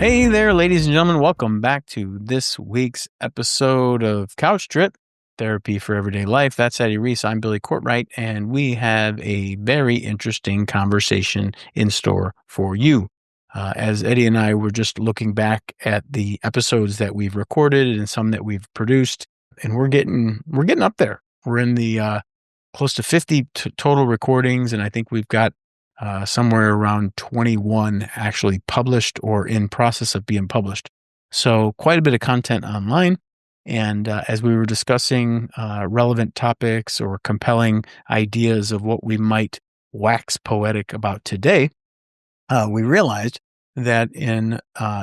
Hey there, ladies and gentlemen. Welcome back to this week's episode of Couch Trip, Therapy for Everyday Life. That's Eddie Reece. I'm Billy Courtright, and we have a very interesting conversation in store for you. As Eddie and I were just looking back at the episodes that we've recorded and some that we've produced, and we're getting up there. We're in the close to 50 total recordings, and I think we've got somewhere around 21 actually published or in process of being published. So quite a bit of content online. And as we were discussing relevant topics or compelling ideas of what we might wax poetic about today, we realized that in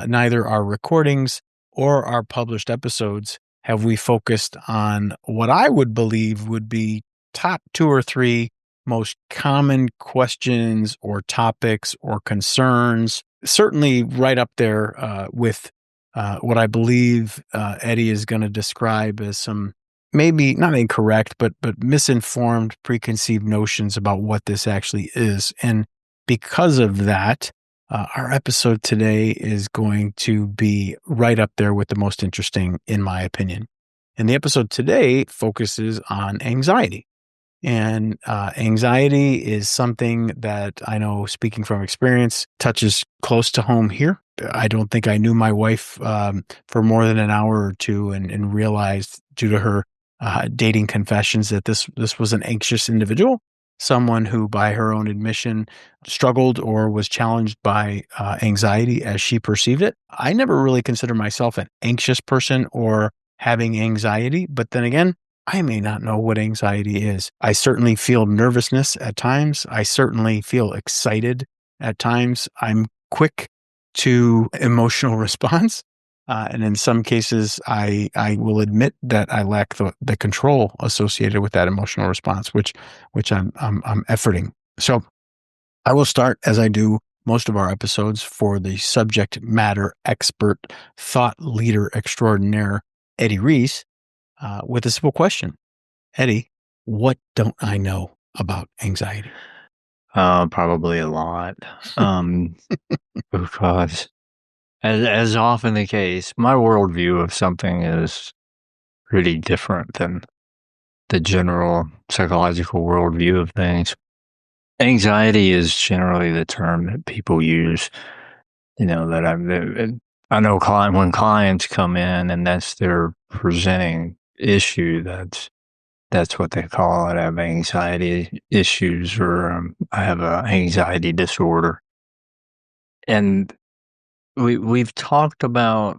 neither our recordings or our published episodes have we focused on what I would believe would be top 2 or 3 most common questions or topics or concerns, certainly right up there with what I believe Eddie is going to describe as some maybe not incorrect, but misinformed, preconceived notions about what this actually is. And because of that, our episode today is going to be right up there with the most interesting, in my opinion. And the episode today focuses on anxiety. And anxiety is something that I know, speaking from experience, touches close to home here. I don't think I knew my wife for more than an hour or two and realized due to her dating confessions that this was an anxious individual, someone who, by her own admission, struggled or was challenged by anxiety as she perceived it. I never really consider myself an anxious person or having anxiety, but then again, I may not know what anxiety is. I certainly feel nervousness at times. I certainly feel excited at times. I'm quick to emotional response. And in some cases, I will admit that I lack the control associated with that emotional response, which I'm efforting. So I will start, as I do most of our episodes, for the subject matter expert, thought leader extraordinaire, Eddie Reece, with a simple question. Eddie, what don't I know about anxiety? Probably a lot. Because as often the case, my worldview of something is pretty different than the general psychological worldview of things. Anxiety is generally the term that people use, that I know when clients come in and that's their presenting issue, that's what they call it. I have anxiety issues, or I have an anxiety disorder. And we've talked about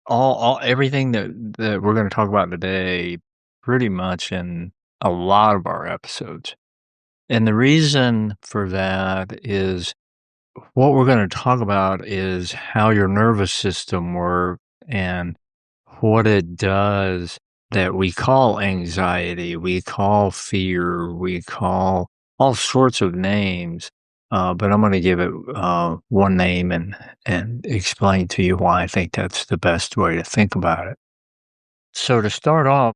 all everything that we're going to talk about today pretty much in a lot of our episodes. And the reason for that is what we're going to talk about is how your nervous system works and what it does that we call anxiety, we call fear, we call all sorts of names. But I'm going to give it one name and explain to you why I think that's the best way to think about it. So to start off,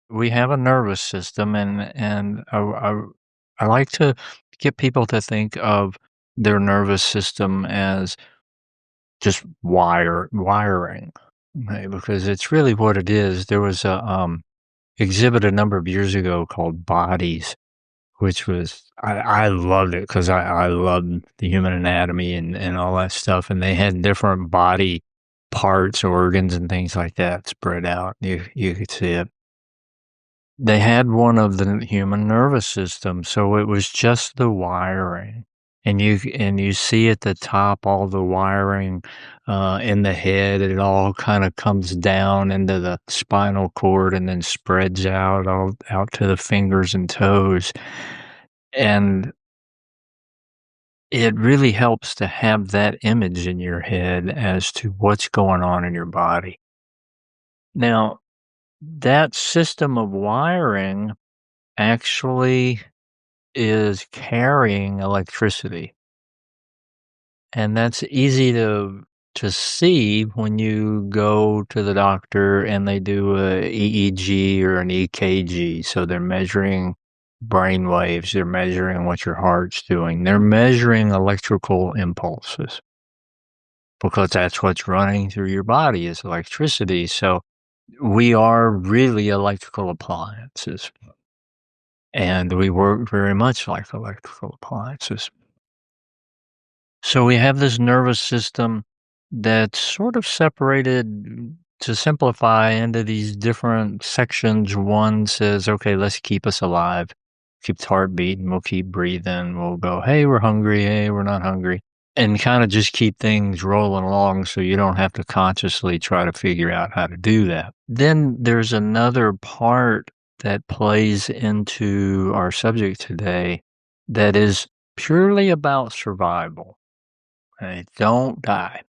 we have a nervous system, and I like to get people to think of their nervous system as just wiring, okay? Because it's really what it is. There was a exhibit a number of years ago called Bodies, which was I loved it because I loved the human anatomy and all that stuff, and they had different body parts, organs, and things like that spread out. You could see it. They had one of the human nervous system, so it was just the wiring. And you see at the top all the wiring in the head. It all kind of comes down into the spinal cord and then spreads out to the fingers and toes. And it really helps to have that image in your head as to what's going on in your body. Now, that system of wiring actually is carrying electricity. And that's easy to see when you go to the doctor and they do a EEG or an EKG. So they're measuring brain waves, they're measuring what your heart's doing, they're measuring electrical impulses. because that's what's running through your body is electricity. So we are really electrical appliances, and we work very much like electrical appliances. So we have this nervous system that's sort of separated, to simplify, into these different sections. One says, okay, let's keep us alive, keep the heart beating, we'll keep breathing, we'll go, hey, we're hungry, hey, we're not hungry, and kind of just keep things rolling along so you don't have to consciously try to figure out how to do that. Then there's another part that plays into our subject today that is purely about survival. Okay, don't die.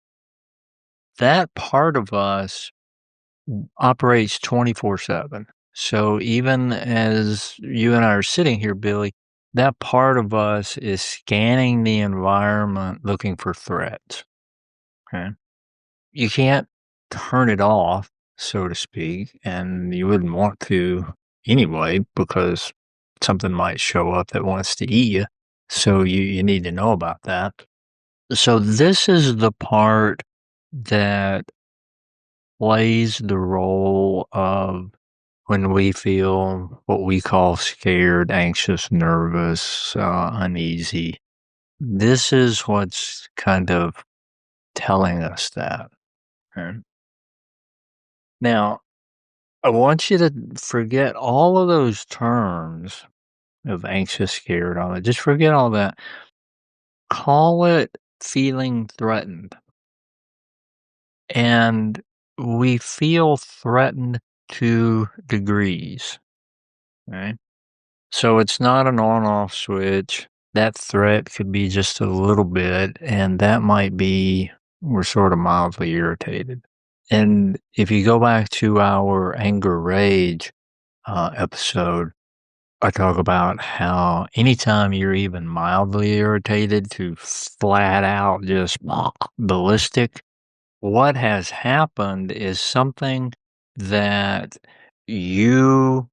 That part of us operates 24/7. So even as you and I are sitting here, Billy, that part of us is scanning the environment looking for threats. Okay. You can't turn it off, so to speak, and you wouldn't want to anyway, because something might show up that wants to eat you. So you need to know about that. So this is the part that plays the role of when we feel what we call scared, anxious, nervous, uneasy. This is what's kind of telling us that. Okay? Now, I want you to forget all of those terms of anxious, scared, all that. Just forget all that. Call it feeling threatened. And we feel threatened to degrees, right? So it's not an on-off switch. That threat could be just a little bit, and that might be we're sort of mildly irritated. And if you go back to our anger rage episode, I talk about how anytime you're even mildly irritated to flat out just ballistic, what has happened is something that you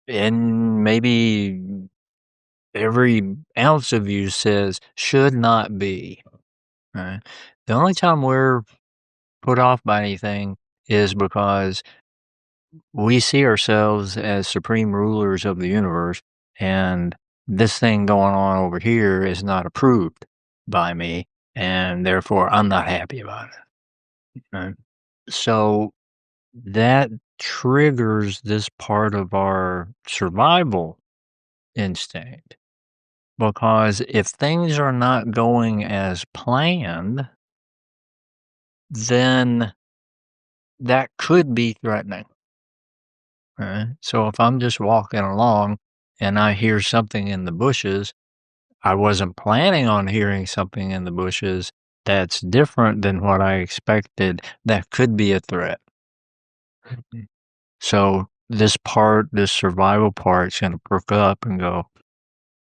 and maybe every ounce of you says should not be. Right? The only time we're put off by anything is because we see ourselves as supreme rulers of the universe, and this thing going on over here is not approved by me, and therefore I'm not happy about it. Right? So that triggers this part of our survival instinct. Because if things are not going as planned, then that could be threatening. Right? So if I'm just walking along and I hear something in the bushes, I wasn't planning on hearing something in the bushes that's different than what I expected. That could be a threat. So this part, this survival part, is going to perk up and go,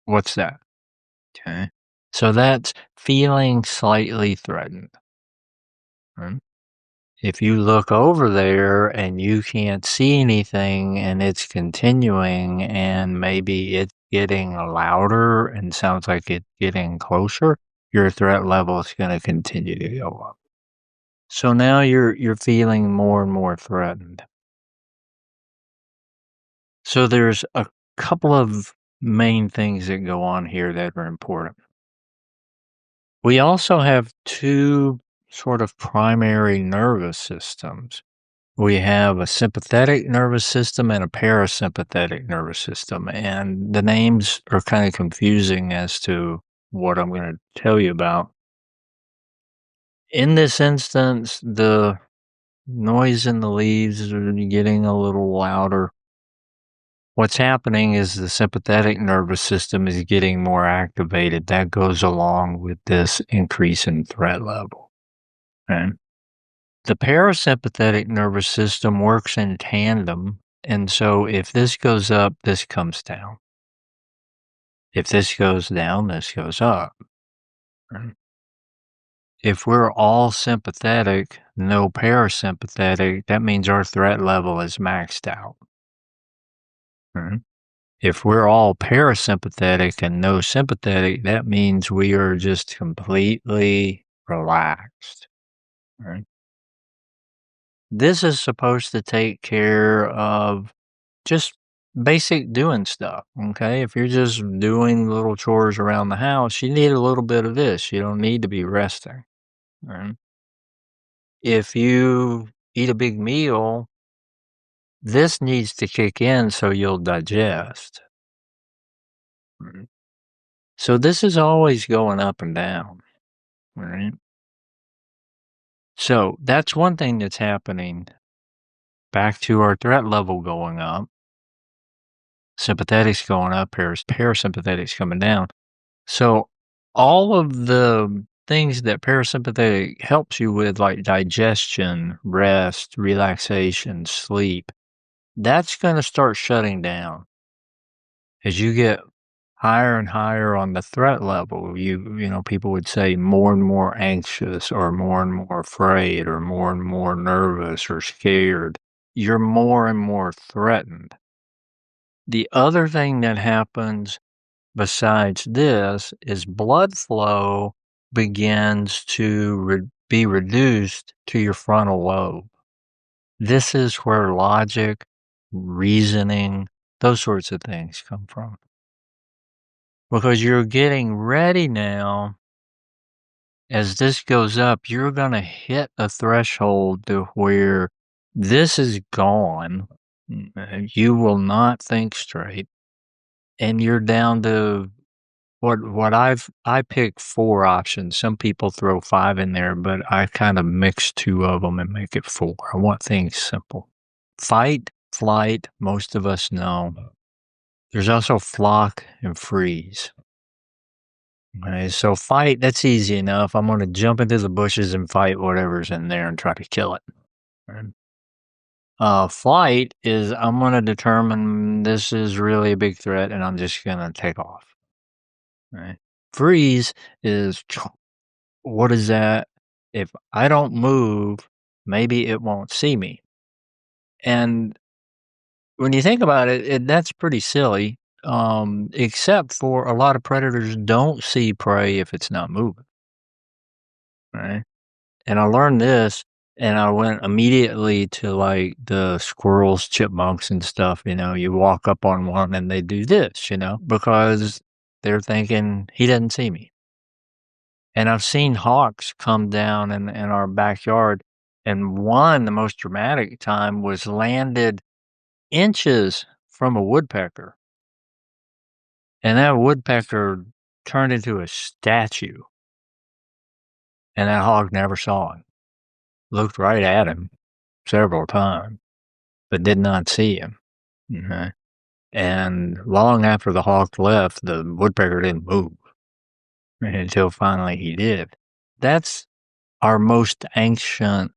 what's that? Okay. So that's feeling slightly threatened. Right? If you look over there and you can't see anything and it's continuing and maybe it's getting louder and sounds like it's getting closer, your threat level is going to continue to go up. So now you're feeling more and more threatened. So there's a couple of main things that go on here that are important. We also have two sort of primary nervous systems. We have a sympathetic nervous system and a parasympathetic nervous system, and the names are kind of confusing as to what I'm going to tell you about. In this instance, the noise in the leaves are getting a little louder. What's happening is the sympathetic nervous system is getting more activated. That goes along with this increase in threat level. Okay? The parasympathetic nervous system works in tandem, and so if this goes up, this comes down. If this goes down, this goes up. Right? If we're all sympathetic, no parasympathetic, that means our threat level is maxed out. Right? If we're all parasympathetic and no sympathetic, that means we are just completely relaxed. Right? This is supposed to take care of just basic doing stuff, okay? If you're just doing little chores around the house, you need a little bit of this. You don't need to be resting, right? If you eat a big meal, this needs to kick in so you'll digest. Right? So this is always going up and down, right? So that's one thing that's happening. Back to our threat level going up, sympathetics going up, parasympathetics coming down. So all of the things that parasympathetic helps you with, like digestion, rest, relaxation, sleep, that's going to start shutting down as you get higher and higher on the threat level. People would say more and more anxious or more and more afraid or more and more nervous or scared. You're more and more threatened. The other thing that happens besides this is blood flow begins to be reduced to your frontal lobe. This is where logic, reasoning, those sorts of things come from. Because you're getting ready now, as this goes up, you're going to hit a threshold to where this is gone. You will not think straight. And you're down to I pick 4 options. Some people throw 5 in there, but I kind of mix 2 of them and make it 4. I want things simple. Fight, flight, most of us know. There's also flock and freeze. Okay, so fight, that's easy enough. I'm going to jump into the bushes and fight whatever's in there and try to kill it. Right? Flight is I'm going to determine this is really a big threat and I'm just going to take off. Right? Freeze is what is that? If I don't move, maybe it won't see me. And when you think about it, that's pretty silly. Except for a lot of predators don't see prey if it's not moving. Right? And I learned this and I went immediately to like the squirrels, chipmunks and stuff, you walk up on one and they do this, because they're thinking he doesn't see me. And I've seen hawks come down in our backyard, and one, the most dramatic time, was landed inches from a woodpecker. And that woodpecker turned into a statue. And that hawk never saw him. Looked right at him several times, but did not see him. Okay? And long after the hawk left, the woodpecker didn't move until finally he did. That's our most ancient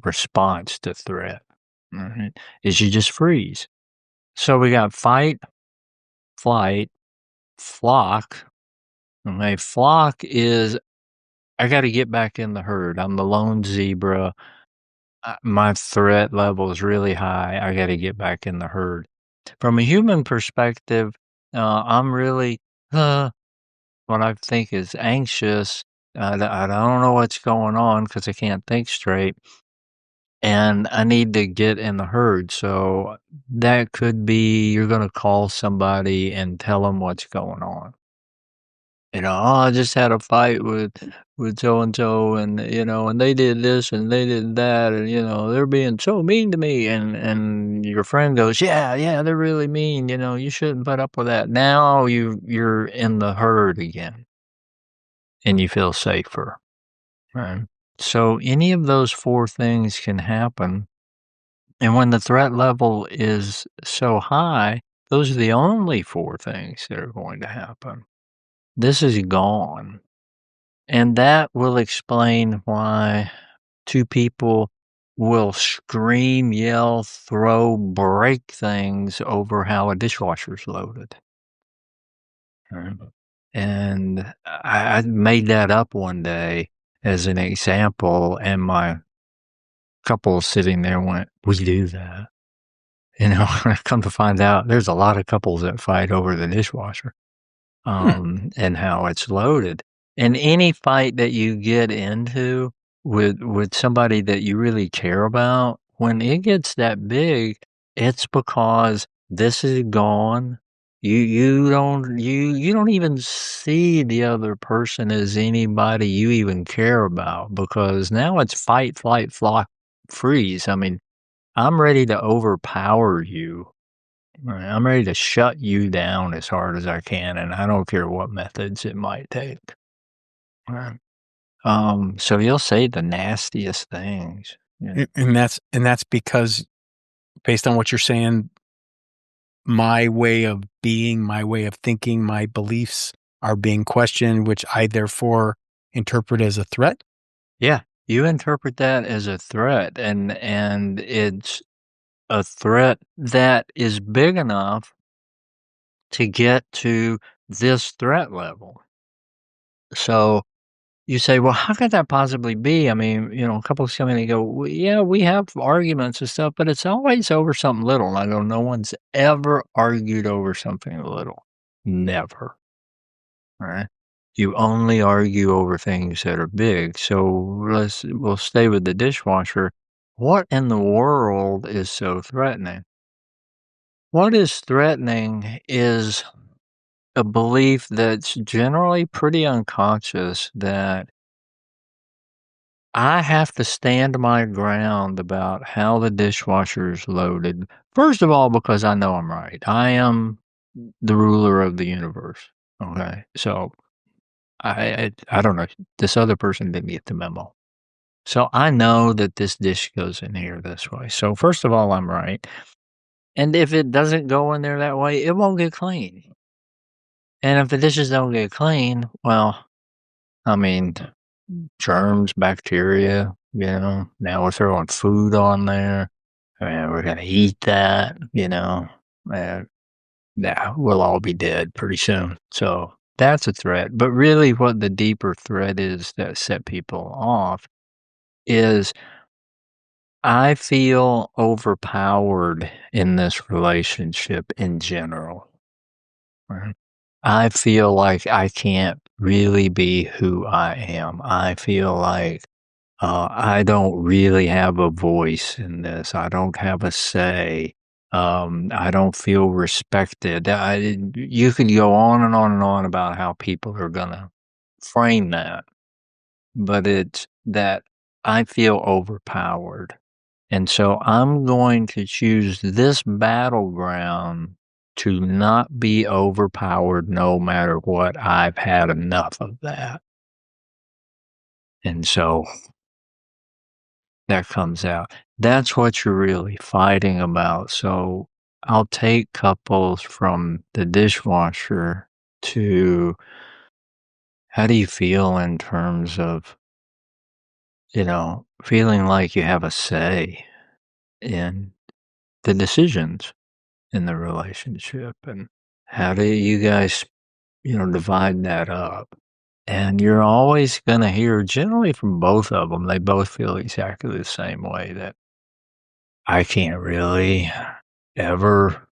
response to threat, right? Is you just freeze. So we got fight, flight, flock. Okay, flock is I got to get back in the herd. I'm the lone zebra. My threat level is really high. I got to get back in the herd. From a human perspective, I'm really what I think is anxious. I don't know what's going on because I can't think straight. And I need to get in the herd. So that could be you're going to call somebody and tell them what's going on. I just had a fight with so and so, and and they did this and they did that, and they're being so mean to me. And your friend goes, yeah, they're really mean. You shouldn't put up with that. Now you're in the herd again, and you feel safer. Right. So any of those 4 things can happen. And when the threat level is so high, those are the only 4 things that are going to happen. This is gone. And that will explain why 2 people will scream, yell, throw, break things over how a dishwasher's loaded. And I made that up one day as an example, and my couple sitting there went, "We do that." Come to find out, there's a lot of couples that fight over the dishwasher, and how it's loaded. And any fight that you get into with somebody that you really care about, when it gets that big, it's because this is gone. You don't even see the other person as anybody you even care about, because now it's fight, flight, flock, freeze. I mean, I'm ready to overpower you. Right? I'm ready to shut you down as hard as I can, and I don't care what methods it might take. Right. So you'll say the nastiest things. Yeah. And that's because based on what you're saying, my way of being, my way of thinking, my beliefs are being questioned, which I therefore interpret as a threat. Yeah. You interpret that as a threat, and it's a threat that is big enough to get to this threat level. So you say, well, how could that possibly be? I mean, couples come in and go, well, yeah, we have arguments and stuff, but it's always over something little. And I go, no one's ever argued over something little. Never. Right? You only argue over things that are big. So we'll stay with the dishwasher. What in the world is so threatening? What is threatening is a belief that's generally pretty unconscious that I have to stand my ground about how the dishwasher is loaded. First of all, because I know I'm right. I am the ruler of the universe. Okay. So I don't know. This other person didn't get the memo. So I know that this dish goes in here this way. So first of all, I'm right. And if it doesn't go in there that way, it won't get clean. And if the dishes don't get clean, well, I mean, germs, bacteria, now we're throwing food on there. And we're going to eat that, and yeah, we'll all be dead pretty soon. So that's a threat. But really, what the deeper threat is that set people off is I feel overpowered in this relationship in general. Right? I feel like I can't really be who I am. I feel like I don't really have a voice in this. I don't have a say. I don't feel respected. You could go on and on and on about how people are going to frame that, but it's that I feel overpowered. And so I'm going to choose this battleground to not be overpowered no matter what. I've had enough of that. And so that comes out. That's what you're really fighting about. So I'll take couples from the dishwasher to how do you feel in terms of, feeling like you have a say in the decisions in the relationship, and how do you guys, divide that up? And you're always going to hear generally from both of them, they both feel exactly the same way, that I can't really ever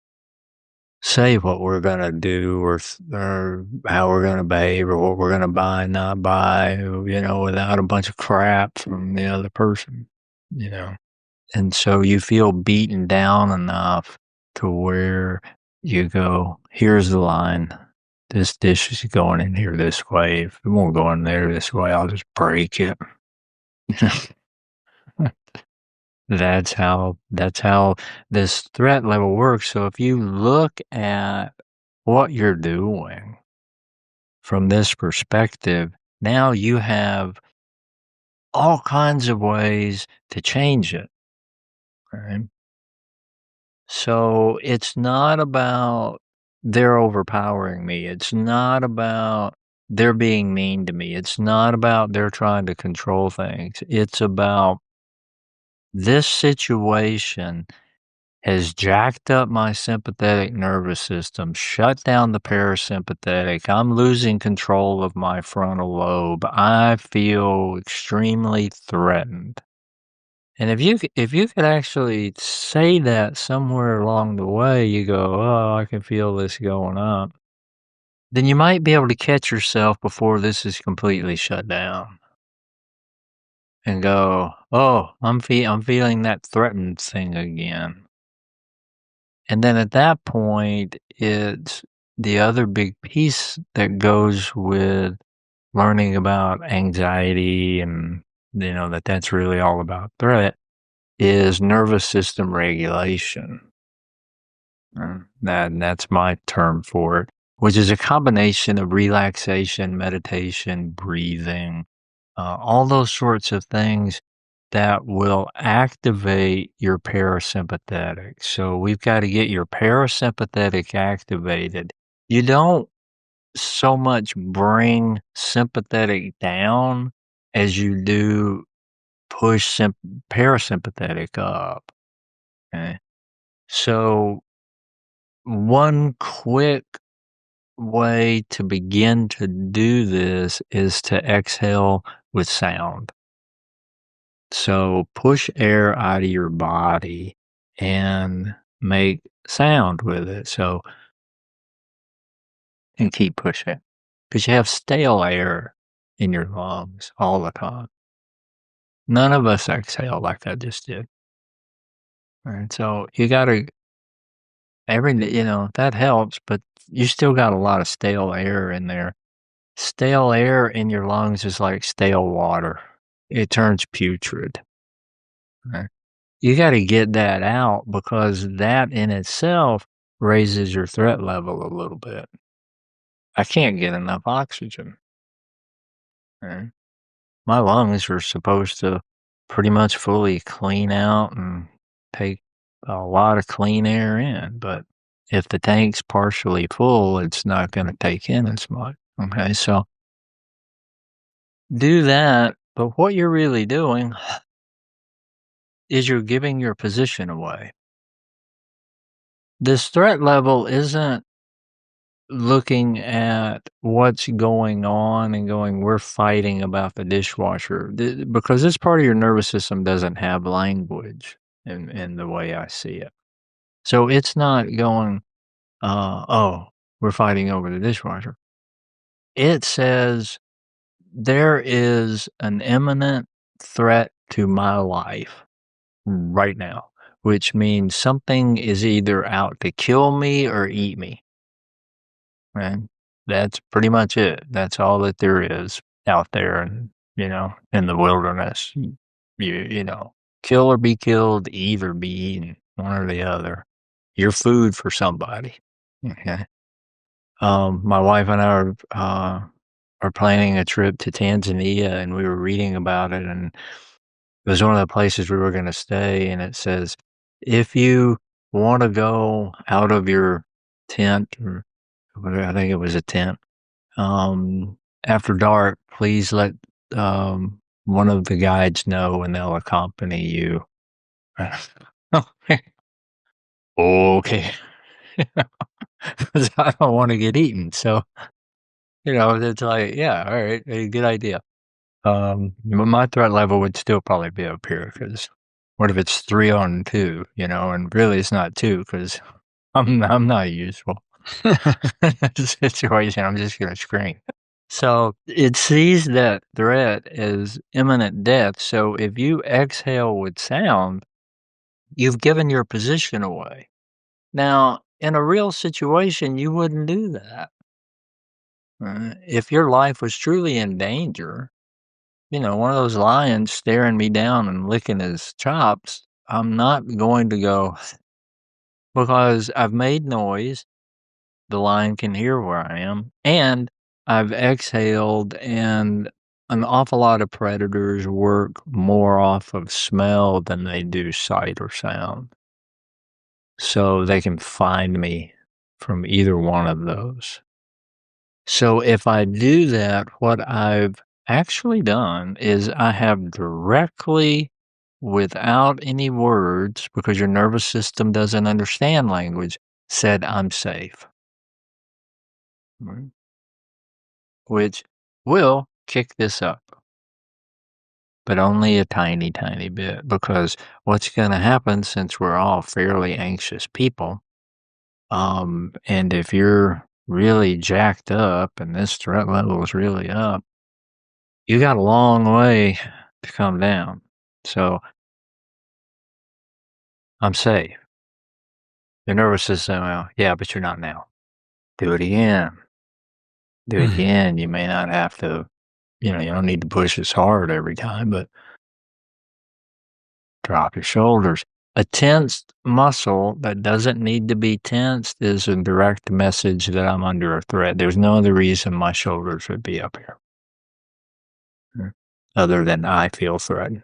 say what we're gonna do or how we're gonna behave or what we're gonna buy, not buy, without a bunch of crap from the other person, you know? And so you feel beaten down enough to where you go, here's the line. This dish is going in here this way. If it won't go in there this way, I'll just break it. That's how this threat level works. So if you look at what you're doing from this perspective, now you have all kinds of ways to change it, right? So it's not about they're overpowering me. It's not about they're being mean to me. It's not about they're trying to control things. It's about this situation has jacked up my sympathetic nervous system, shut down the parasympathetic. I'm losing control of my frontal lobe. I feel extremely threatened. And if you could actually say that somewhere along the way, you go, oh, I can feel this going up. then you might be able to catch yourself before this is completely shut down and go, oh, I'm feeling that threatened thing again. And then at that point, it's the other big piece that goes with learning about anxiety and, that's really all about threat is nervous system regulation. That's my term for it, which is a combination of relaxation, meditation, breathing, all those sorts of things that will activate your parasympathetic. So we've got to get your parasympathetic activated. You don't so much bring sympathetic down as you do push parasympathetic up. Okay. So one quick way to begin to do this is to exhale with sound. So push air out of your body and make sound with it. So, and keep pushing because you have stale air in your lungs all the time. None of us exhale like I just did. All right. So you got to, that helps, but you still got a lot of stale air in there. Stale air in your lungs is like stale water. It turns putrid. Right? You got to get that out because that in itself raises your threat level a little bit. I can't get enough oxygen. Right? My lungs are supposed to pretty much fully clean out and take a lot of clean air in, but if the tank's partially full, it's not going to take in as much. Okay, so do that, but what you're really doing is you're giving your position away. This threat level isn't looking at what's going on and going, we're fighting about the dishwasher, because this part of your nervous system doesn't have language in the way I see it. So it's not going, oh, we're fighting over the dishwasher. It says there is an imminent threat to my life right now, which means something is either out to kill me or eat me. Right? That's pretty much it. That's all that there is out there and, in the wilderness. Kill or be killed, eat or be eaten, one or the other. You're food for somebody. Okay. My wife and I are planning a trip to Tanzania, and we were reading about it, and it was one of the places we were going to stay, and it says, if you want to go out of your tent, or I think it was a tent, after dark, please let one of the guides know and they'll accompany you. Okay. Because I don't want to get eaten. So, it's like, yeah, all right, good idea. But my threat level would still probably be up here because what if it's 3-on-2, and really it's not 2 because I'm not useful. In that situation, I'm just going to scream. So it sees that threat as imminent death. So if you exhale with sound, you've given your position away. Now, in a real situation, you wouldn't do that. If your life was truly in danger, one of those lions staring me down and licking his chops, I'm not going to go because I've made noise. The lion can hear where I am, and I've exhaled, and an awful lot of predators work more off of smell than they do sight or sound. So they can find me from either one of those. So if I do that, what I've actually done is I have directly, without any words, because your nervous system doesn't understand language, said, I'm safe. Right. Which will kick this up, but only a tiny, tiny bit, because what's going to happen since we're all fairly anxious people, and if you're really jacked up and this threat level is really up, you got a long way to come down. So I'm safe. Your nervous system, well, yeah, but you're not now. Do it again. Do it again. You may not have to, you don't need to push as hard every time, but drop your shoulders. A tensed muscle that doesn't need to be tensed is a direct message that I'm under a threat. There's no other reason my shoulders would be up here other than I feel threatened.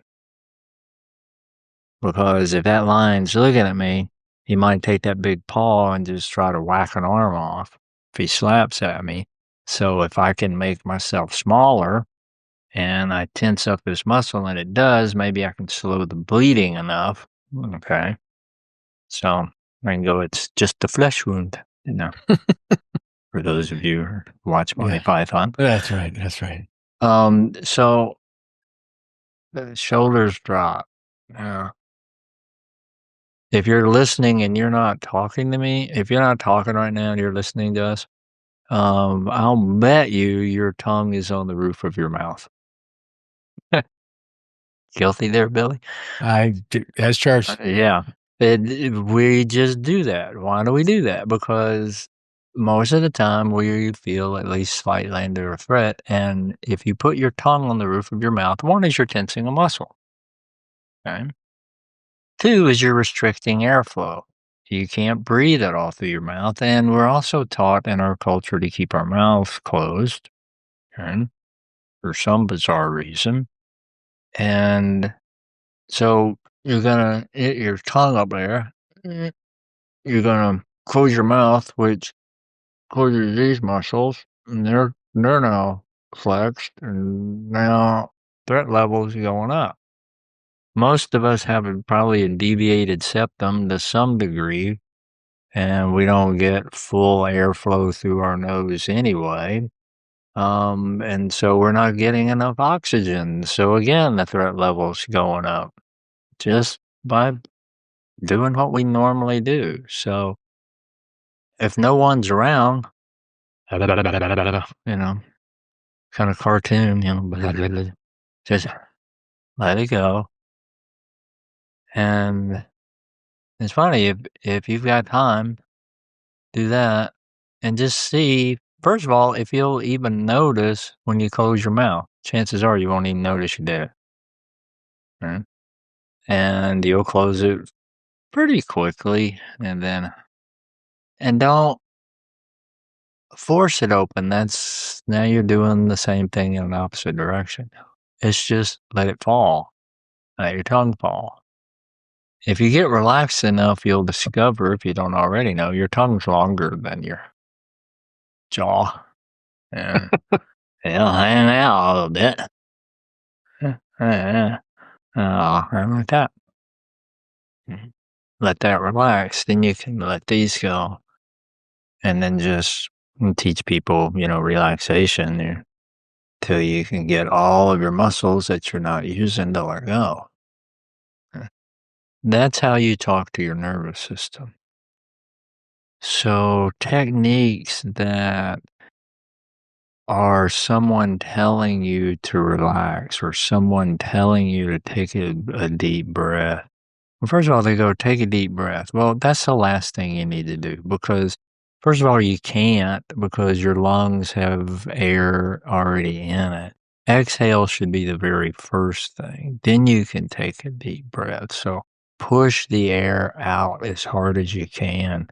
Because if that lion's looking at me, he might take that big paw and just try to whack an arm off if he slaps at me. So if I can make myself smaller and I tense up this muscle and it does, maybe I can slow the bleeding enough. Okay. So I can go, it's just a flesh wound, for those of you who watch Monty Python. That's right. That's right. So the shoulders drop. If you're listening and you're not talking to me, if you're not talking right now and you're listening to us, I'll bet your tongue is on the roof of your mouth. Guilty there, Billy? As charged. Yeah. We just do that. Why do we do that? Because most of the time we feel at least slightly under a threat. And if you put your tongue on the roof of your mouth, one is you're tensing a muscle. Okay. Two is you're restricting airflow. You can't breathe it all through your mouth. And we're also taught in our culture to keep our mouths closed, okay, for some bizarre reason. And so you're going to hit your tongue up there. You're going to close your mouth, which closes these muscles. And they're now flexed. And now threat levels going up. Most of us have probably a deviated septum to some degree, and we don't get full airflow through our nose anyway. And so we're not getting enough oxygen. So again, the threat level's going up just by doing what we normally do. So if no one's around, kind of cartoon, just let it go. And it's funny, if you've got time, do that and just see, first of all, if you'll even notice when you close your mouth. Chances are you won't even notice you did it. Right? And you'll close it pretty quickly and don't force it open. Now you're doing the same thing in an opposite direction. It's just let it fall. Let your tongue fall. If you get relaxed enough, you'll discover, if you don't already know, your tongue's longer than your jaw. And it'll hang out a little bit. Like that. Let that relax. Then you can let these go. And then just teach people, relaxation till you can get all of your muscles that you're not using to let go. That's how you talk to your nervous system. So techniques that are someone telling you to relax or someone telling you to take a deep breath. Well, first of all, they go, take a deep breath. Well, that's the last thing you need to do because, first of all, you can't because your lungs have air already in it. Exhale should be the very first thing. Then you can take a deep breath. So push the air out as hard as you can.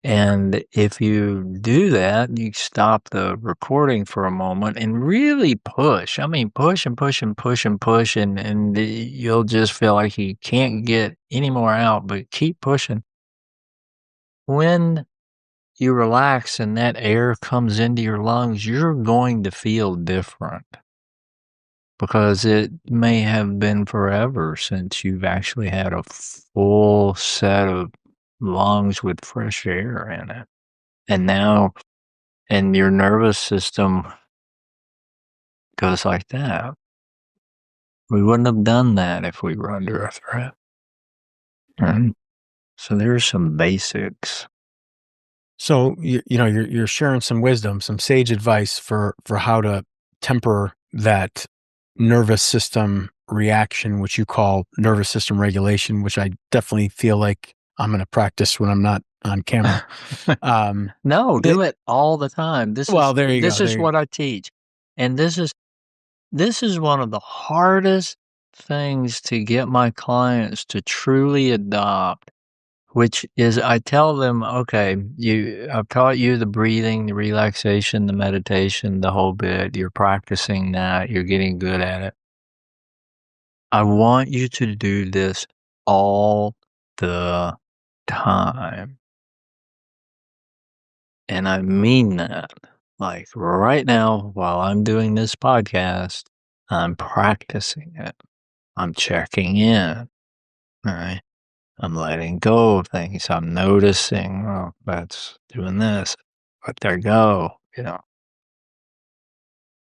And if you do that, you stop the recording for a moment and really push. I mean, push and push and push and push, and you'll just feel like you can't get any more out, but keep pushing. When you relax and that air comes into your lungs, you're going to feel different because it may have been forever since you've actually had a full set of lungs with fresh air in it. And now, and your nervous system goes like that. We wouldn't have done that if we were under a threat. Right? So there's some basics So you're sharing some wisdom, some sage advice for how to temper that nervous system reaction, which you call nervous system regulation, which I definitely feel like I'm going to practice when I'm not on camera. No, It, do it all the time. well, there you go. This There is you go. what I teach. And this is one of the hardest things to get my clients to truly adopt, which is I tell them, okay, I've taught you the breathing, the relaxation, the meditation, the whole bit. You're practicing that. You're getting good at it. I want you to do this all the time. And I mean that. Like right now, while I'm doing this podcast, I'm practicing it. I'm checking in. All right. I'm letting go of things. I'm noticing, oh, that's doing this. Let there go.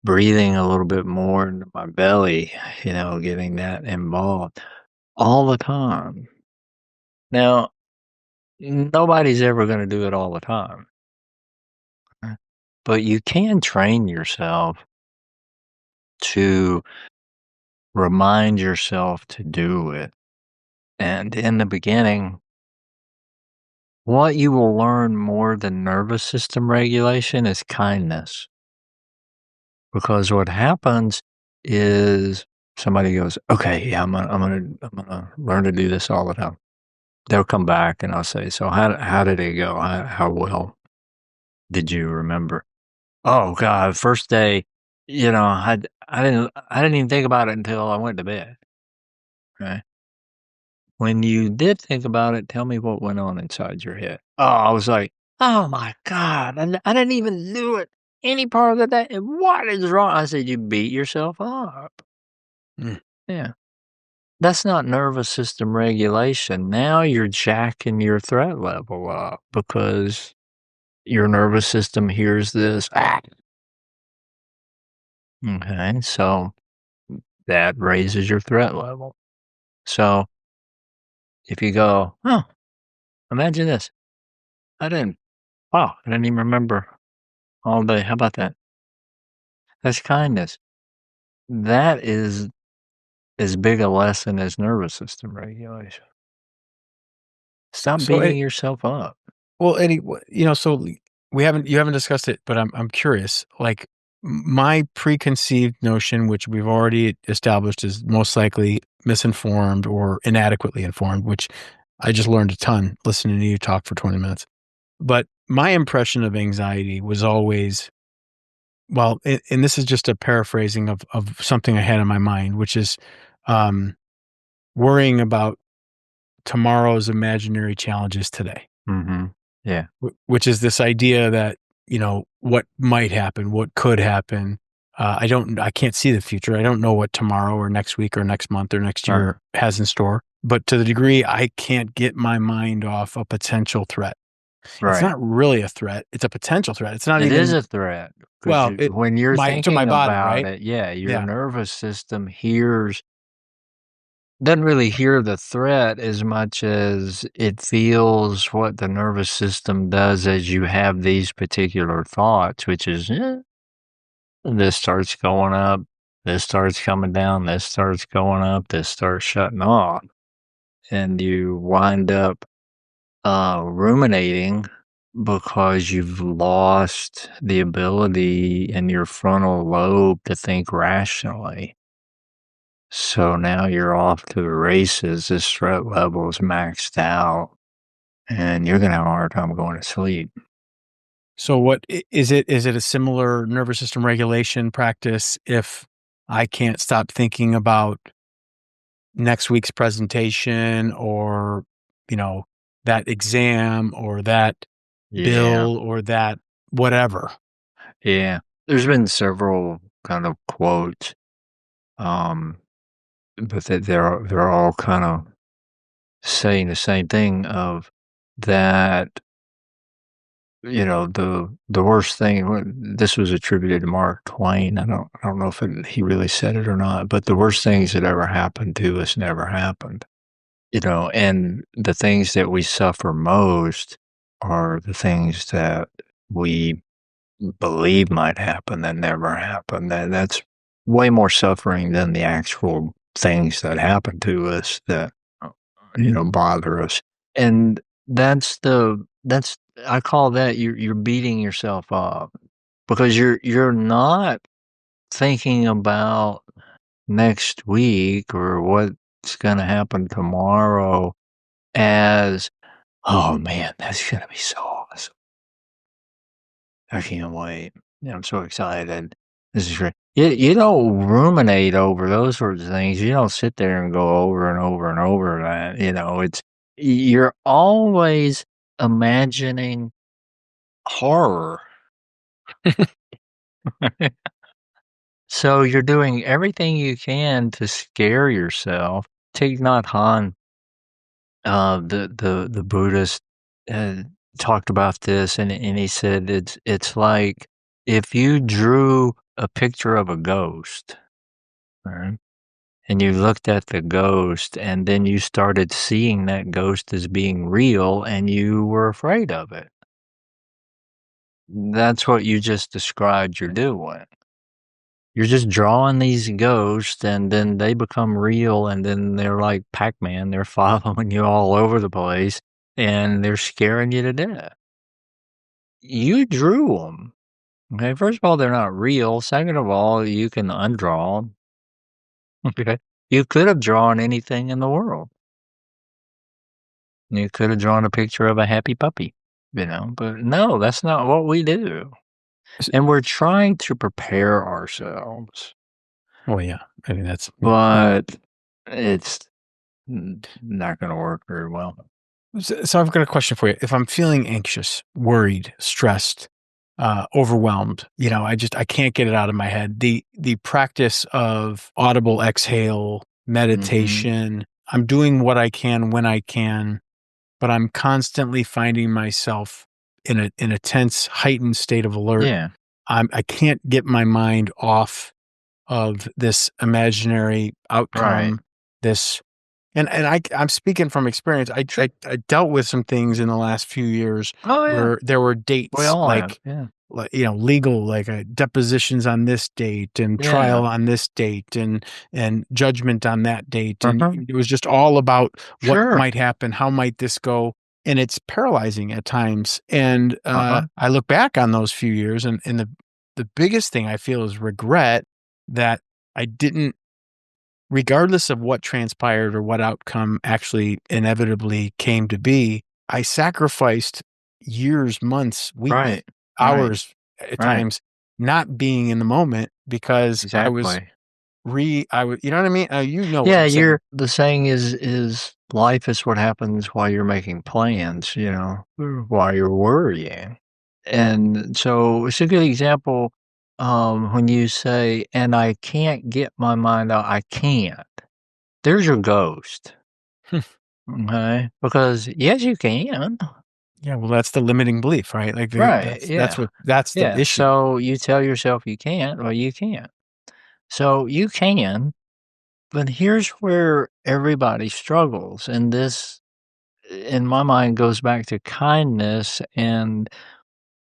Breathing a little bit more into my belly, getting that involved all the time. Now, nobody's ever going to do it all the time, but you can train yourself to remind yourself to do it. And in the beginning, what you will learn more than nervous system regulation is kindness. Because what happens is somebody goes, okay, yeah, I'm gonna learn to do this all the time. They'll come back and I'll say, so how did it go? How well did you remember? Oh God, first day, I didn't even think about it until I went to bed. Right. When you did think about it, tell me what went on inside your head. Oh, I was like, oh my God, I didn't even do it any part of the day. What is wrong? I said, you beat yourself up. Mm. Yeah. That's not nervous system regulation. Now you're jacking your threat level up because your nervous system hears this. Ah. Okay. So that raises your threat level. So if you go, oh, imagine this. Wow, I didn't even remember all day. How about that? That's kindness. That is as big a lesson as nervous system regulation. Stop So, beating yourself up. well, Eddie, so you haven't discussed it, but I'm curious. Like my preconceived notion, which we've already established, is most likely misinformed or inadequately informed. Which I just learned a ton listening to you talk for 20 minutes. But my impression of anxiety was always, well, and this is just a paraphrasing of something I had in my mind, which is um, worrying about tomorrow's imaginary challenges today. Mm-hmm. Yeah. Which is this idea that, what might happen, what could happen. I can't see the future. I don't know what tomorrow or next week or next month or next year has in store. But to the degree I can't get my mind off a potential threat, it's Right. not really a threat. It's a potential threat. It's not It is even, a threat because well, when you're to my thinking body, about right? it, yeah, your Yeah. nervous system doesn't really hear the threat as much as it feels what the nervous system does as you have these particular thoughts, which is, this starts going up, this starts coming down, this starts going up, this starts shutting off. And you wind up ruminating because you've lost the ability in your frontal lobe to think rationally. So now you're off to the races. This threat level is maxed out, and you're going to have a hard time going to sleep. So what is it? Is it a similar nervous system regulation practice if I can't stop thinking about next week's presentation or, you know, that exam or that Yeah. bill or that whatever? Yeah. There's been several kind of quotes, um, but they're all kind of saying the same thing of that. The worst thing. This was attributed to Mark Twain. I don't know if he really said it or not, but the worst things that ever happened to us never happened. And the things that we suffer most are the things that we believe might happen that never happen. That's way more suffering than the actual things that happen to us that bother us. And that's I call that you're beating yourself up because you're not thinking about next week or what's going to happen tomorrow as, oh man, that's going to be so awesome. I can't wait. I'm so excited. This is great. You don't ruminate over those sorts of things. You don't sit there and go over and over and over that. You're always imagining horror. So you're doing everything you can to scare yourself. Thich Nhat Hanh, the Buddhist, uh, talked about this, and he said it's like if you drew a picture of a ghost, right? And you looked at the ghost, and then you started seeing that ghost as being real, and you were afraid of it. That's what you just described you're doing. You're just drawing these ghosts, and then they become real, and then they're like Pac-Man. They're following you all over the place, and they're scaring you to death. You drew them. Okay, first of all, they're not real. Second of all, you can undraw them. Okay, you could have drawn anything in the world. You could have drawn a picture of a happy puppy, but no, that's not what we do. And we're trying to prepare ourselves. Oh yeah, I mean that's. But it's not going to work very well. So I've got a question for you. If I'm feeling anxious, worried, stressed, overwhelmed, I can't get it out of my head. The practice of audible exhale, meditation. I'm doing what I can when I can, but I'm constantly finding myself in a tense, heightened state of alert. Yeah. I can't get my mind off of this imaginary outcome, this I'm speaking from experience. I dealt with some things in the last few years where there were dates like legal, like depositions on this date and trial on this date and judgment on that date, and it was just all about what might happen, how might this go, and it's paralyzing at times. And I look back on those few years, and the biggest thing I feel is regret that I didn't, regardless of what transpired or what outcome actually inevitably came to be, I sacrificed years, months, weeks, hours at times not being in the moment because I was you know what I mean? What I'm saying. The saying is life is what happens while you're making plans, while you're worrying. And so it's a good example when you say, and I can't get my mind out, I can't. There's your ghost. Okay? Because yes, you can. Yeah, well, that's the limiting belief, right? Like that's the issue. So you tell yourself you can't, well, you can't. So you can, but here's where everybody struggles. And this, in my mind, goes back to kindness and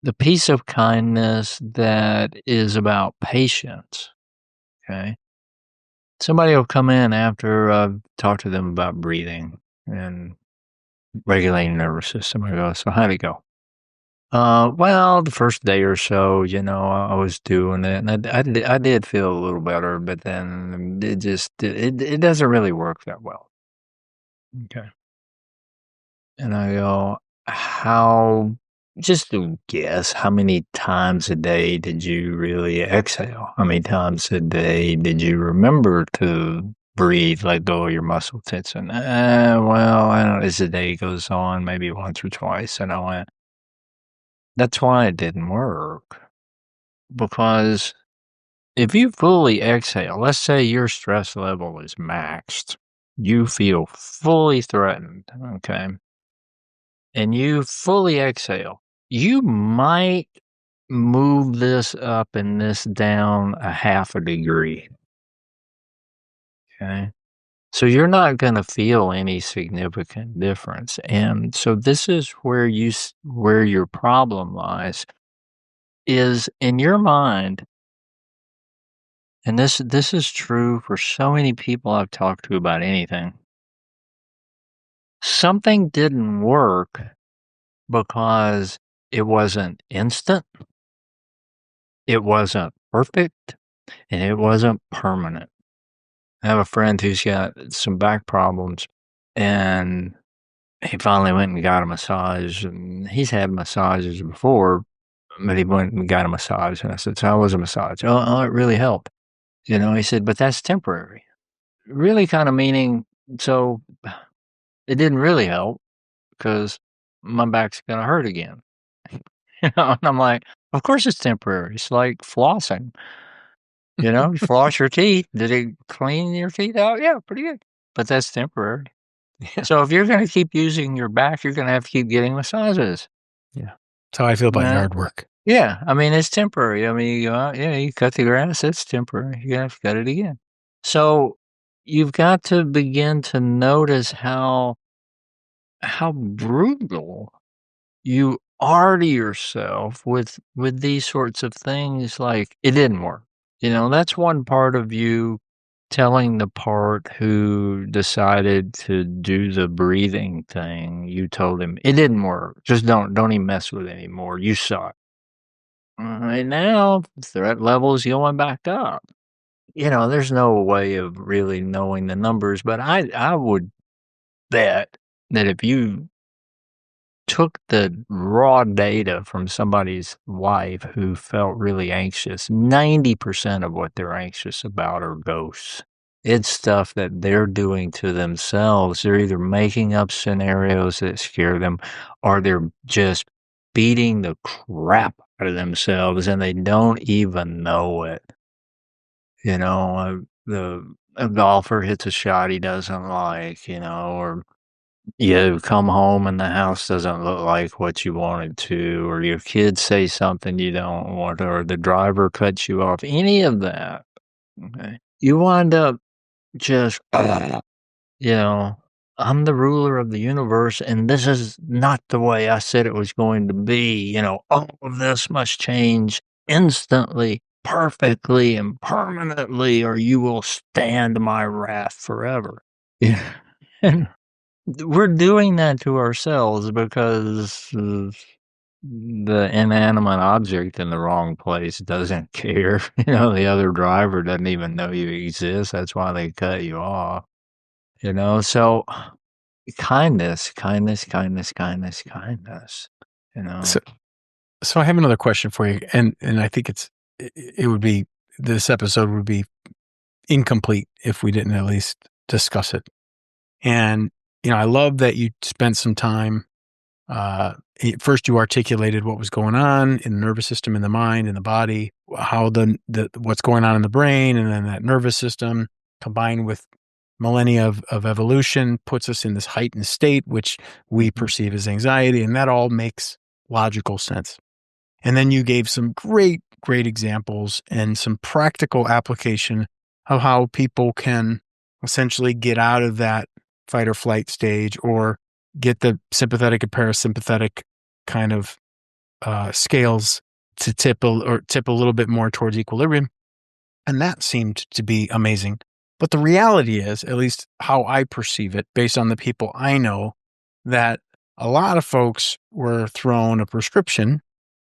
the piece of kindness that is about patience. Okay. Somebody will come in after I've talked to them about breathing and regulating nervous system. I go, so how'd it go? Well, the first day or so, I was doing it, and I did feel a little better, but then it doesn't really work that well. Okay. And I go, just to guess, how many times a day did you really exhale? How many times a day did you remember to breathe, let go of your muscle tension? Well, I don't know, as the day goes on, maybe once or twice. And I went, that's why it didn't work. Because if you fully exhale, let's say your stress level is maxed, you feel fully threatened, okay? And you fully exhale, you might move this up and this down a half a degree. Okay. So you're not going to feel any significant difference. And so this is where where your problem lies is in your mind. And this is true for so many people I've talked to about anything. Something didn't work because it wasn't instant, it wasn't perfect, and it wasn't permanent. I have a friend who's got some back problems, and he finally went and got a massage, and he's had massages before, but he went and got a massage, and I said, "So how was a massage?" "Oh, it really helped." He said, "But that's temporary." Really kinda meaning, so it didn't really help because my back's gonna hurt again. And I'm like, "Of course it's temporary. It's like flossing." You floss your teeth. Did it clean your teeth out? Yeah, pretty good. But that's temporary. Yeah. So if you're gonna keep using your back, you're gonna have to keep getting massages. Yeah. That's how I feel about Nah. yard work. Yeah, I mean, it's temporary. I mean, you go out, yeah, you cut the grass, it's temporary. You're gonna have to cut it again. So you've got to begin to notice how brutal you are to yourself with these sorts of things. Like, it didn't work. That's one part of you telling the part who decided to do the breathing thing. You told him it didn't work. Just don't even mess with it anymore. You suck. Right now, threat level is going back up. There's no way of really knowing the numbers, but I would bet that if you took the raw data from somebody's wife who felt really anxious, 90% of what they're anxious about are ghosts. It's stuff that they're doing to themselves. They're either making up scenarios that scare them, or they're just beating the crap out of themselves and they don't even know it. A golfer hits a shot he doesn't like, or you come home and the house doesn't look like what you wanted to, or your kids say something you don't want, or the driver cuts you off, any of that. Okay. You wind up just, you know, I'm the ruler of the universe, and this is not the way I said it was going to be. All of this must change instantly, perfectly, and permanently, or you will stand my wrath forever. Yeah. And we're doing that to ourselves because the inanimate object in the wrong place doesn't care. The other driver doesn't even know you exist. That's why they cut you off. So kindness, kindness, kindness, kindness, kindness. You know. So, so I have another question for you, and I think it would be this episode would be incomplete if we didn't at least discuss it. And I love that you spent some time. First, you articulated what was going on in the nervous system, in the mind, in the body, how the what's going on in the brain, and then that nervous system combined with millennia of evolution puts us in this heightened state, which we perceive as anxiety, and that all makes logical sense. And then you gave some great, great examples and some practical application of how people can essentially get out of that fight or flight stage or get the sympathetic and parasympathetic kind of scales to tip a little bit more towards equilibrium. And that seemed to be amazing. But the reality is, at least how I perceive it, based on the people I know, that a lot of folks were thrown a prescription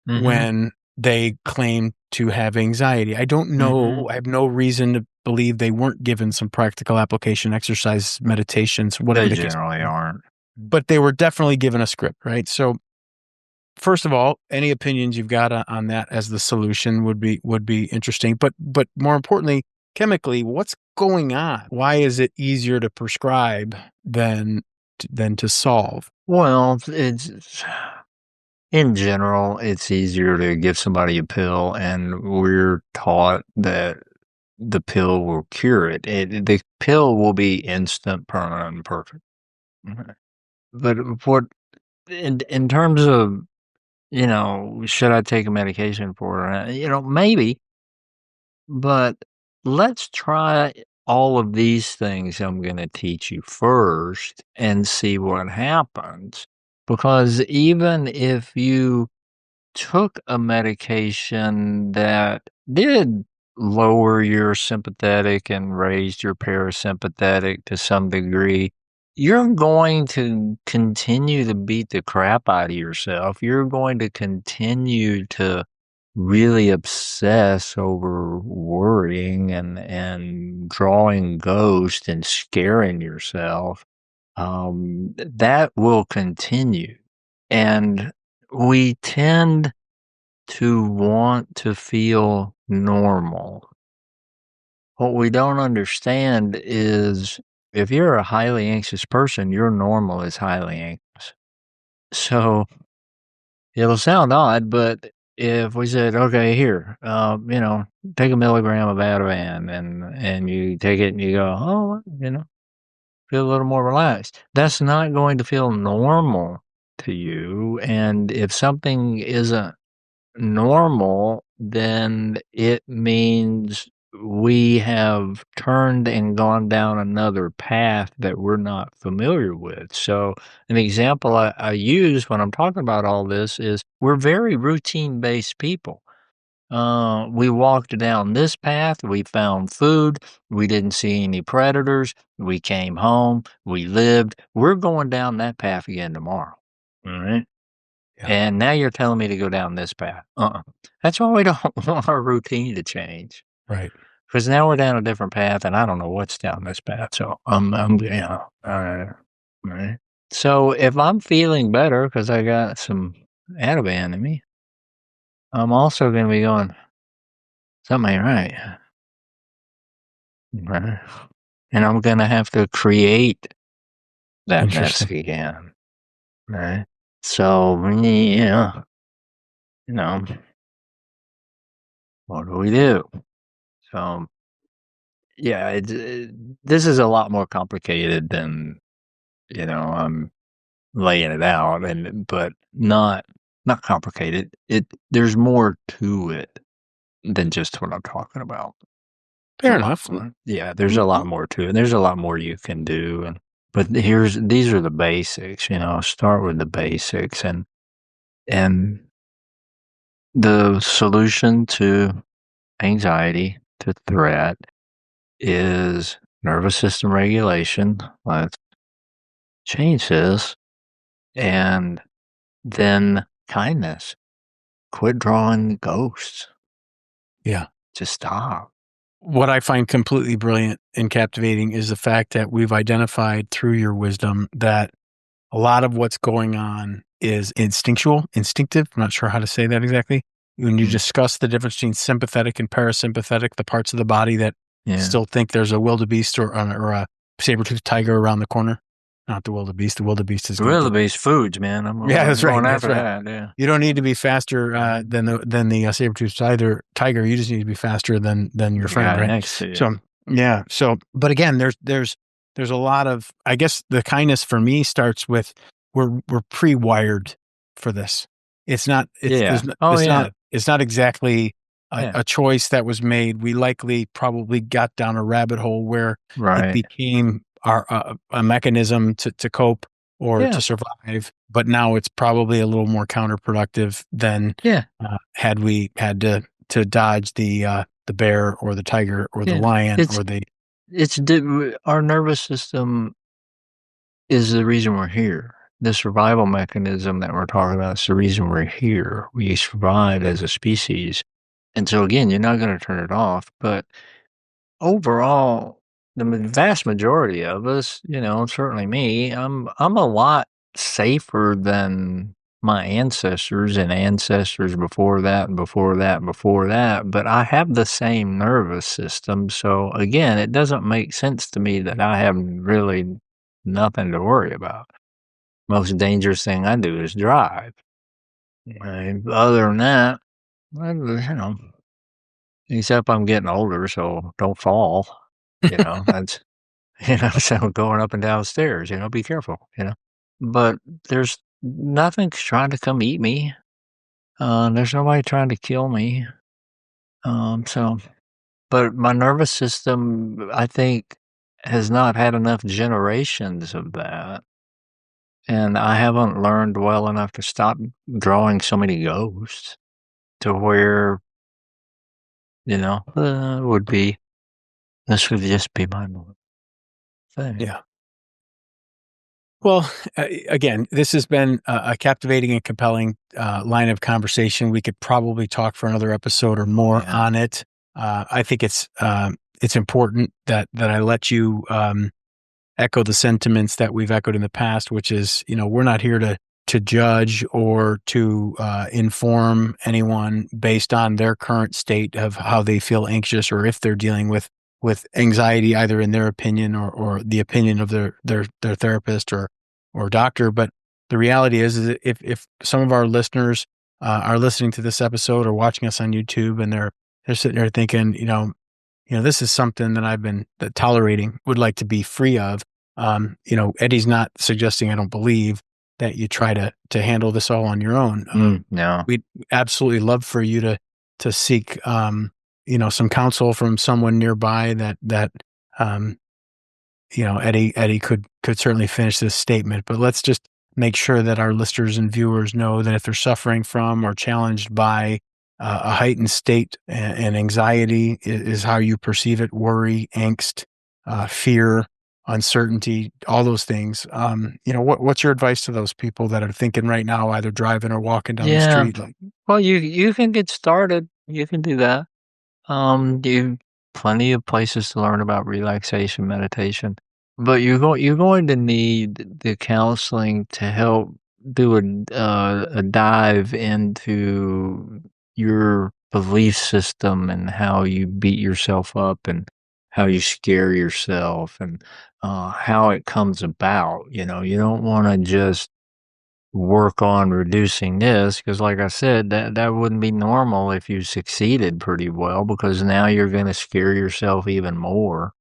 when they claim to have anxiety. I don't know. I have no reason to believe they weren't given some practical application, exercise, meditations, whatever They the case. generally aren't. But they were definitely given a script, right? So first of all, any opinions you've got on that as the solution would be interesting. But more importantly, chemically, what's going on? Why is it easier to prescribe than to solve? Well, in general, it's easier to give somebody a pill, and we're taught that the pill will cure it. The pill will be instant, permanent, and perfect. Mhm. But what in terms of, should I take a medication for it? Maybe, but let's try all of these things I'm going to teach you first and see what happens. Because even if you took a medication that did lower your sympathetic and raised your parasympathetic to some degree, you're going to continue to beat the crap out of yourself. You're going to continue to really obsess over worrying and drawing ghosts and scaring yourself. That will continue. And we tend to want to feel normal. What we don't understand is if you're a highly anxious person, your normal is highly anxious. So it'll sound odd, but if we said, okay, here, take a milligram of Ativan and you take it and you go, oh, feel a little more relaxed. That's not going to feel normal to you. And if something isn't normal, then it means we have turned and gone down another path that we're not familiar with. So, an example I use when I'm talking about all this is we're very routine based people. We walked down this path, we found food, we didn't see any predators, we came home, we lived. We're going down that path again tomorrow. All right. Yeah. And now you're telling me to go down this path. That's why we don't want our routine to change. Right. Because now we're down a different path, and I don't know what's down this path. So right. So if I'm feeling better because I got some Ativan in me, I'm also going to be going, something ain't right. Right. And I'm going to have to create that mess Interesting. again. Right. So, yeah, what do we do? So, yeah, this is a lot more complicated than, I'm laying it out, but not complicated. There's more to it than just what I'm talking about. There's Fair a lot enough. more. Yeah, there's a lot more to it. There's a lot more you can do, but these are the basics. Start with the basics, and the solution to anxiety, to threat, is nervous system regulation. Let's change this. And then kindness. Quit drawing ghosts. Yeah. Just stop. What I find completely brilliant and captivating is the fact that we've identified through your wisdom that a lot of what's going on is instinctive. I'm not sure how to say that exactly. When you Mm. discuss the difference between sympathetic and parasympathetic, the parts of the body that Yeah. still think there's a wildebeest or a saber-toothed tiger around the corner. Not the wildebeest. The wildebeest is going to Wildebeest foods, man. Yeah, I'm that's right. going That's after right. that. Yeah. You don't need to be faster than the saber-toothed tiger. You just need to be faster than your The friend, guy right? next to you. So yeah. So, but again, there's a lot of, I guess the kindness for me starts with we're pre-wired for this. It's not. Yeah. Oh, yeah. It's not exactly Yeah. a choice that was made. We likely probably got down a rabbit hole where it Right. became our a mechanism to cope or Yeah. to survive, but now it's probably a little more counterproductive than Yeah. had we had to dodge the bear or the tiger or the Yeah. lion or the Our nervous system is the reason we're here. The survival mechanism that we're talking about is the reason we're here. We survive as a species. And so again, you're not going to turn it off, but overall, the vast majority of us, certainly me, I'm a lot safer than my ancestors and ancestors before that and before that and before that, but I have the same nervous system. So again, it doesn't make sense to me that I have really nothing to worry about. Most dangerous thing I do is drive. Other than that, well, except I'm getting older, so don't fall. That's, so going up and down stairs, be careful. But there's nothing's trying to come eat me. There's nobody trying to kill me. So But my nervous system, I think, has not had enough generations of that. And I haven't learned well enough to stop drawing so many ghosts to where, would be, this would just be my normal thing. Yeah. Well, again, this has been a captivating and compelling line of conversation. We could probably talk for another episode or more on it. I think it's important that I let you echo the sentiments that we've echoed in the past, which is, we're not here to judge or to inform anyone based on their current state of how they feel anxious or if they're dealing with anxiety, either in their opinion or the opinion of their therapist or doctor. But the reality is that if some of our listeners are listening to this episode or watching us on YouTube and they're sitting there thinking, this is something that I've been tolerating, would like to be free of. Eddie's not suggesting, I don't believe, that you try to handle this all on your own. No. We'd absolutely love for you to seek, some counsel from someone nearby that Eddie could certainly finish this statement, but let's just make sure that our listeners and viewers know that if they're suffering from or challenged by a heightened state and anxiety is how you perceive it, worry, angst, fear, uncertainty, all those things. What's your advice to those people that are thinking right now, either driving or walking down the street? Well, you can get started. You can do that. You plenty of places to learn about relaxation, meditation, but you're going to need the counseling to help do a dive into your belief system and how you beat yourself up and how you scare yourself and how it comes about. You don't want to just work on reducing this because, like I said, that wouldn't be normal if you succeeded pretty well, because now you're going to scare yourself even more.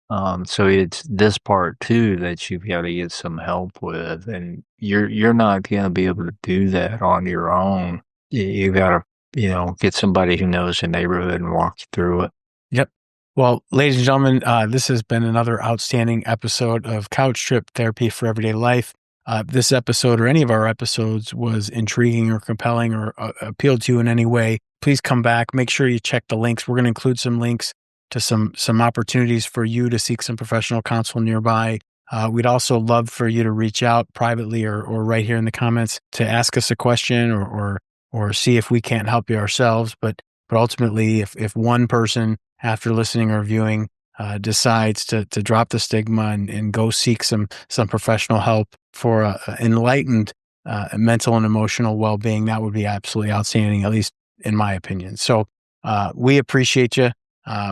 So it's this part too that you've got to get some help with, and you're not going to be able to do that on your own. You got to get somebody who knows the neighborhood and walk you through it. Yep. Well, ladies and gentlemen, this has been another outstanding episode of Couch Trip Therapy for Everyday Life. This episode or any of our episodes was intriguing or compelling or appealed to you in any way, please come back. Make sure you check the links. We're going to include some links to some opportunities for you to seek some professional counsel nearby. We'd also love for you to reach out privately or right here in the comments to ask us a question or see if we can't help you ourselves. But ultimately, if one person after listening or viewing decides to drop the stigma and go seek some professional help for enlightened mental and emotional well-being, that would be absolutely outstanding, at least in my opinion. So we appreciate you.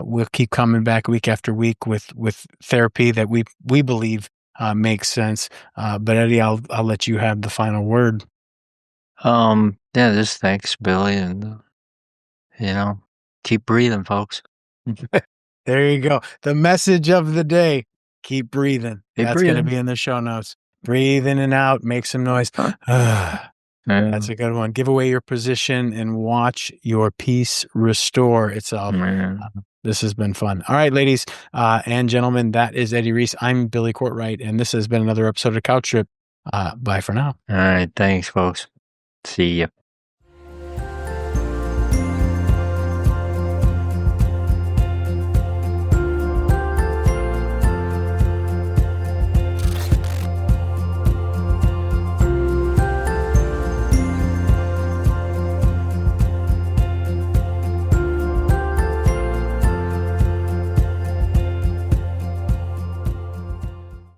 We'll keep coming back week after week with therapy that we believe makes sense. But Eddie, I'll let you have the final word. Just thanks, Billy, and keep breathing, folks. There you go. The message of the day: keep breathing. That's going to be in the show notes. Breathe in and out. Make some noise. That's a good one. Give away your position and watch your peace restore itself. This has been fun. All right, ladies and gentlemen, that is Eddie Reece. I'm Billy Courtright, and this has been another episode of Couch Trip. Bye for now. All right. Thanks, folks. See ya.